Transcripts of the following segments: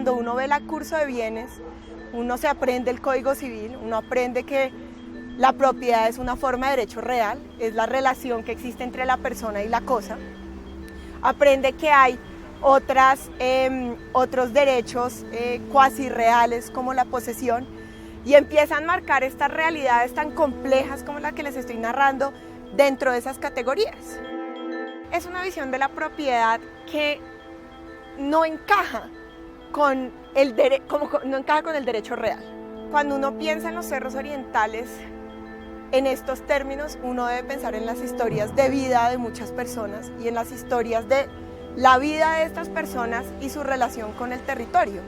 cuando uno ve el curso de bienes, uno se aprende el Código Civil, uno aprende que la propiedad es una forma de derecho real, es la relación que existe entre la persona y la cosa. Aprende que hay otros derechos cuasi reales como la posesión, y empiezan a marcar estas realidades tan complejas como la que les estoy narrando dentro de esas categorías. Es una visión de la propiedad que no encaja con el derecho real. Cuando uno piensa en los cerros orientales, en estos términos, uno debe pensar en las historias de vida de muchas personas y en las historias de la vida de estas personas y su relación con el territorio.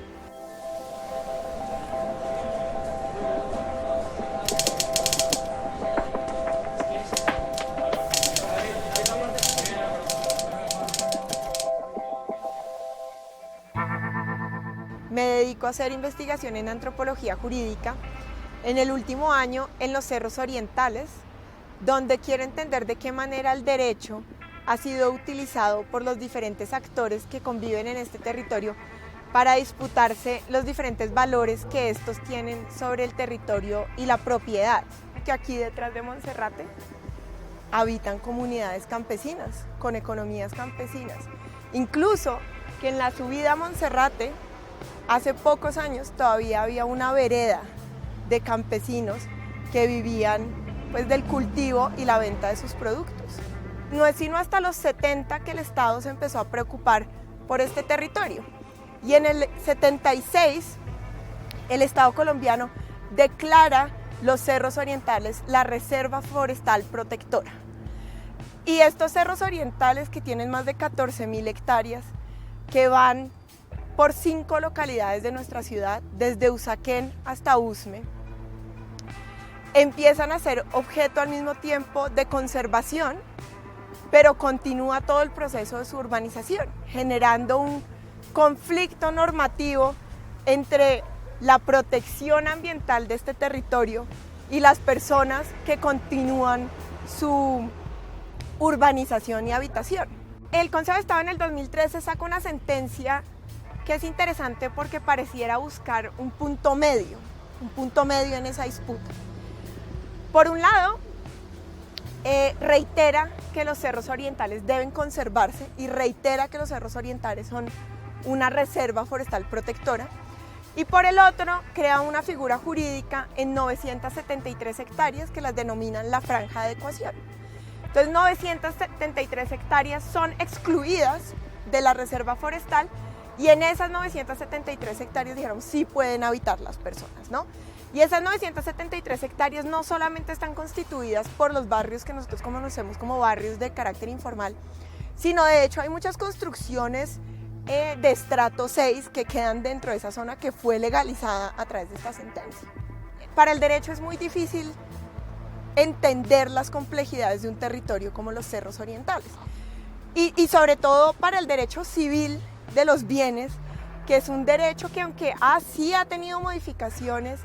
Me dedico a hacer investigación en antropología jurídica en el último año en los cerros orientales, donde quiero entender de qué manera el derecho ha sido utilizado por los diferentes actores que conviven en este territorio para disputarse los diferentes valores que estos tienen sobre el territorio y la propiedad. Que aquí detrás de Monserrate habitan comunidades campesinas, con economías campesinas. Incluso que en la subida a Monserrate, hace pocos años todavía había una vereda de campesinos que vivían pues, del cultivo y la venta de sus productos. No es sino hasta los 70 que el Estado se empezó a preocupar por este territorio. Y en el 76, el Estado colombiano declara los cerros orientales la Reserva Forestal Protectora. Y estos cerros orientales, que tienen más de 14.000 hectáreas, que van por 5 localidades de nuestra ciudad, desde Usaquén hasta Usme, empiezan a ser objeto al mismo tiempo de conservación, pero continúa todo el proceso de su urbanización, generando un conflicto normativo entre la protección ambiental de este territorio y las personas que continúan su urbanización y habitación. El Consejo de Estado en el 2013 saca una sentencia que es interesante porque pareciera buscar un punto medio en esa disputa. Por un lado, reitera que los cerros orientales deben conservarse y reitera que los cerros orientales son una reserva forestal protectora, y por el otro crea una figura jurídica en 973 hectáreas que las denominan la franja de adecuación. Entonces 973 hectáreas son excluidas de la reserva forestal, y en esas 973 hectáreas dijeron sí pueden habitar las personas, ¿no? Y esas 973 hectáreas no solamente están constituidas por los barrios que nosotros conocemos como barrios de carácter informal, sino de hecho hay muchas construcciones de estrato 6 que quedan dentro de esa zona que fue legalizada a través de esta sentencia. Para el derecho es muy difícil entender las complejidades de un territorio como los cerros orientales. Y sobre todo para el derecho civil de los bienes, que es un derecho que aunque sí ha tenido modificaciones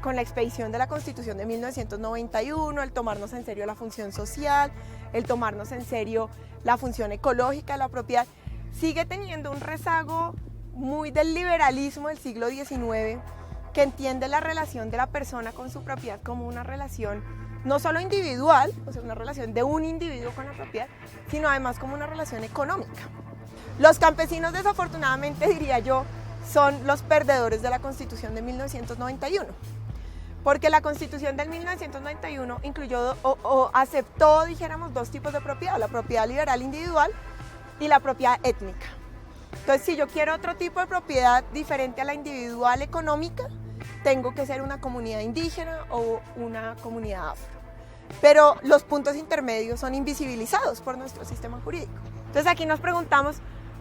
con la expedición de la Constitución de 1991, el tomarnos en serio la función social, el tomarnos en serio la función ecológica de la propiedad, sigue teniendo un rezago muy del liberalismo del siglo XIX, que entiende la relación de la persona con su propiedad como una relación no solo individual, o sea, una relación de un individuo con la propiedad, sino además como una relación económica. Los campesinos, desafortunadamente, diría yo, son los perdedores de la Constitución de 1991, porque la Constitución de 1991 incluyó o aceptó, dijéramos, dos tipos de propiedad, la propiedad liberal individual y la propiedad étnica. Entonces, si yo quiero otro tipo de propiedad diferente a la individual económica, tengo que ser una comunidad indígena o una comunidad afro. Pero los puntos intermedios son invisibilizados por nuestro sistema jurídico. Entonces aquí nos preguntamos,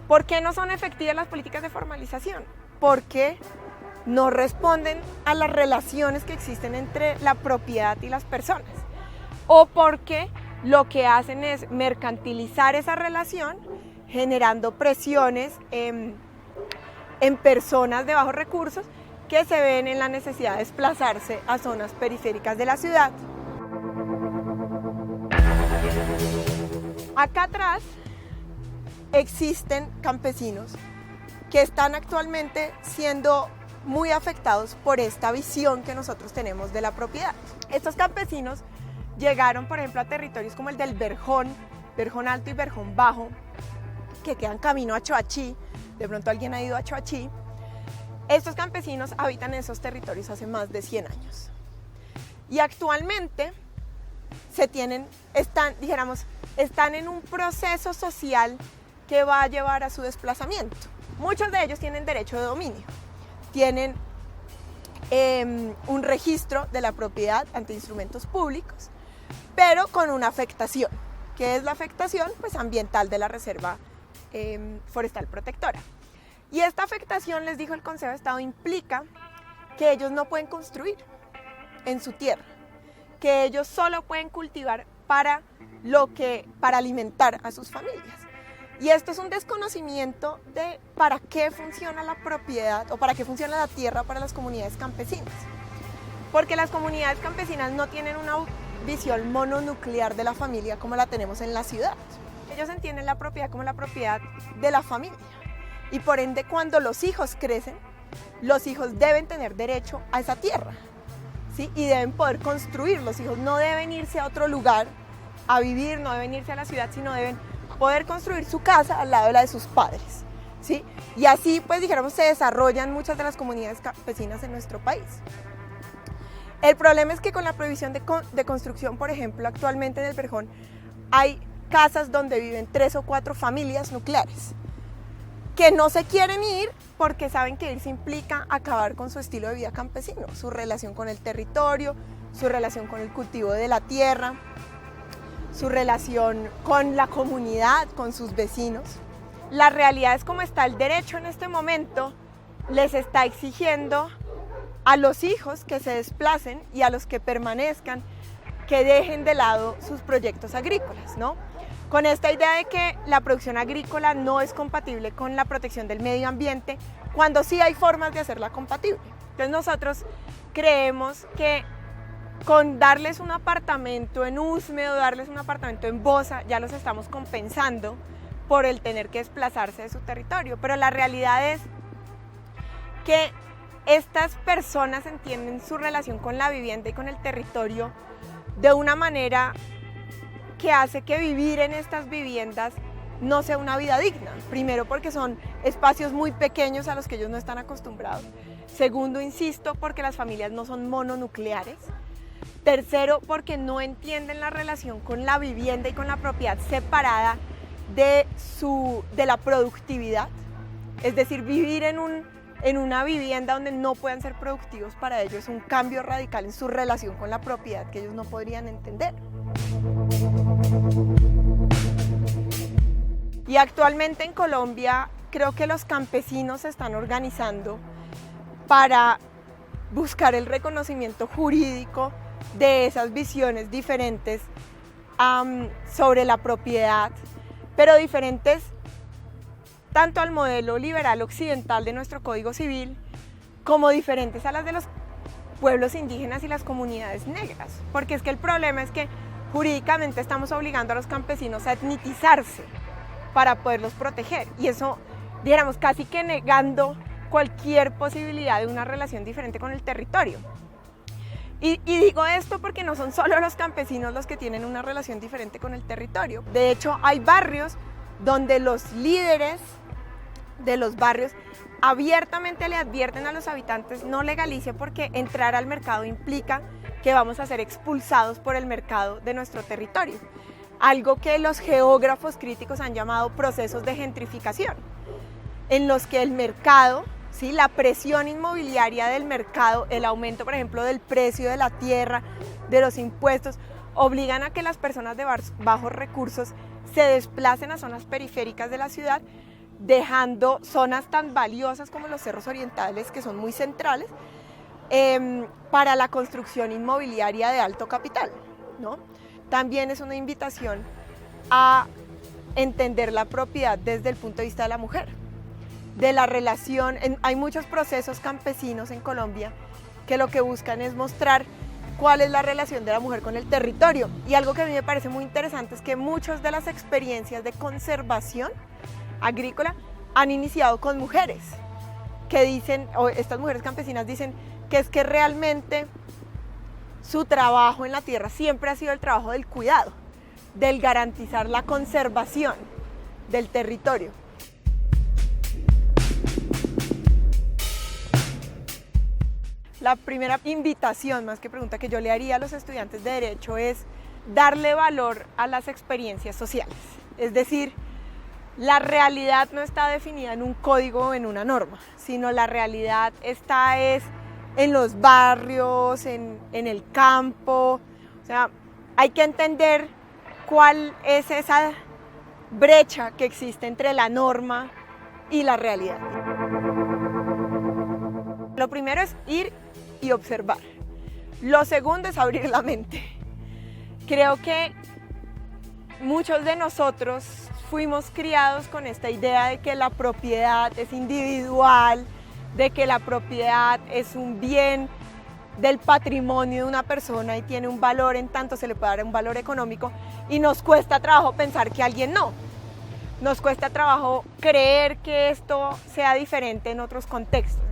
¿por qué no son efectivas las políticas de formalización? Porque no responden a las relaciones que existen entre la propiedad y las personas. O porque lo que hacen es mercantilizar esa relación, generando presiones en personas de bajos recursos que se ven en la necesidad de desplazarse a zonas periféricas de la ciudad. Acá atrás existen campesinos que están actualmente siendo muy afectados por esta visión que nosotros tenemos de la propiedad. Estos campesinos llegaron, por ejemplo, a territorios como el del Verjón, Verjón Alto y Verjón Bajo, que quedan camino a Choachí. De pronto alguien ha ido a Choachí. Estos campesinos habitan en esos territorios hace más de 100 años. Y actualmente están en un proceso social que va a llevar a su desplazamiento. Muchos de ellos tienen derecho de dominio, tienen un registro de la propiedad ante instrumentos públicos, pero con una afectación. ¿Qué es la afectación? Pues ambiental de la Reserva Forestal Protectora. Y esta afectación, les dijo el Consejo de Estado, implica que ellos no pueden construir en su tierra, que ellos solo pueden cultivar para alimentar a sus familias. Y esto es un desconocimiento de para qué funciona la propiedad o para qué funciona la tierra para las comunidades campesinas. Porque las comunidades campesinas no tienen una visión mononuclear de la familia como la tenemos en la ciudad. Ellos entienden la propiedad como la propiedad de la familia. Y por ende, cuando los hijos crecen, los hijos deben tener derecho a esa tierra, ¿sí? Y deben poder construir. Los hijos no deben irse a otro lugar a vivir, no deben irse a la ciudad, sino deben poder construir su casa al lado de la de sus padres, ¿sí? Y así, pues dijéramos, se desarrollan muchas de las comunidades campesinas en nuestro país. El problema es que con la prohibición de construcción, por ejemplo, actualmente en el Verjón hay casas donde viven 3 o 4 familias nucleares que no se quieren ir porque saben que irse implica acabar con su estilo de vida campesino, su relación con el territorio, su relación con el cultivo de la tierra, su relación con la comunidad, con sus vecinos. La realidad es como está el derecho en este momento, les está exigiendo a los hijos que se desplacen y a los que permanezcan, que dejen de lado sus proyectos agrícolas, ¿no? Con esta idea de que la producción agrícola no es compatible con la protección del medio ambiente, cuando sí hay formas de hacerla compatible. Entonces nosotros creemos que con darles un apartamento en Usme o darles un apartamento en Bosa, ya los estamos compensando por el tener que desplazarse de su territorio. Pero la realidad es que estas personas entienden su relación con la vivienda y con el territorio de una manera que hace que vivir en estas viviendas no sea una vida digna. Primero, porque son espacios muy pequeños a los que ellos no están acostumbrados. Segundo, insisto, porque las familias no son mononucleares. Tercero, porque no entienden la relación con la vivienda y con la propiedad separada de la productividad. Es decir, vivir en una vivienda donde no puedan ser productivos para ellos es un cambio radical en su relación con la propiedad que ellos no podrían entender. Y actualmente en Colombia creo que los campesinos se están organizando para buscar el reconocimiento jurídico de esas visiones diferentes sobre la propiedad, pero diferentes tanto al modelo liberal occidental de nuestro Código Civil como diferentes a las de los pueblos indígenas y las comunidades negras. Porque es que el problema es que jurídicamente estamos obligando a los campesinos a etnitizarse para poderlos proteger, y eso, dijéramos, casi que negando cualquier posibilidad de una relación diferente con el territorio. Y digo esto porque no son solo los campesinos los que tienen una relación diferente con el territorio. De hecho, hay barrios donde los líderes de los barrios abiertamente le advierten a los habitantes: no legalicen porque entrar al mercado implica que vamos a ser expulsados por el mercado de nuestro territorio. Algo que los geógrafos críticos han llamado procesos de gentrificación, en los que el mercado, ¿sí?, la presión inmobiliaria del mercado, el aumento, por ejemplo, del precio de la tierra, de los impuestos, obligan a que las personas de bajos recursos se desplacen a zonas periféricas de la ciudad, dejando zonas tan valiosas como los cerros orientales, que son muy centrales, para la construcción inmobiliaria de alto capital, ¿no? También es una invitación a entender la propiedad desde el punto de vista de la mujer, de la relación. Hay muchos procesos campesinos en Colombia que lo que buscan es mostrar cuál es la relación de la mujer con el territorio. Y algo que a mí me parece muy interesante es que muchas de las experiencias de conservación agrícola han iniciado con mujeres que dicen, o estas mujeres campesinas dicen que es que realmente su trabajo en la tierra siempre ha sido el trabajo del cuidado, del garantizar la conservación del territorio. La primera invitación, más que pregunta, que yo le haría a los estudiantes de Derecho es darle valor a las experiencias sociales. Es decir, la realidad no está definida en un código o en una norma, sino la realidad está en los barrios, en el campo. O sea, hay que entender cuál es esa brecha que existe entre la norma y la realidad. Lo primero es ir y observar. Lo segundo es abrir la mente. Creo que muchos de nosotros fuimos criados con esta idea de que la propiedad es individual, de que la propiedad es un bien del patrimonio de una persona y tiene un valor, en tanto se le puede dar un valor económico, y nos cuesta trabajo pensar que alguien no. Nos cuesta trabajo creer que esto sea diferente en otros contextos.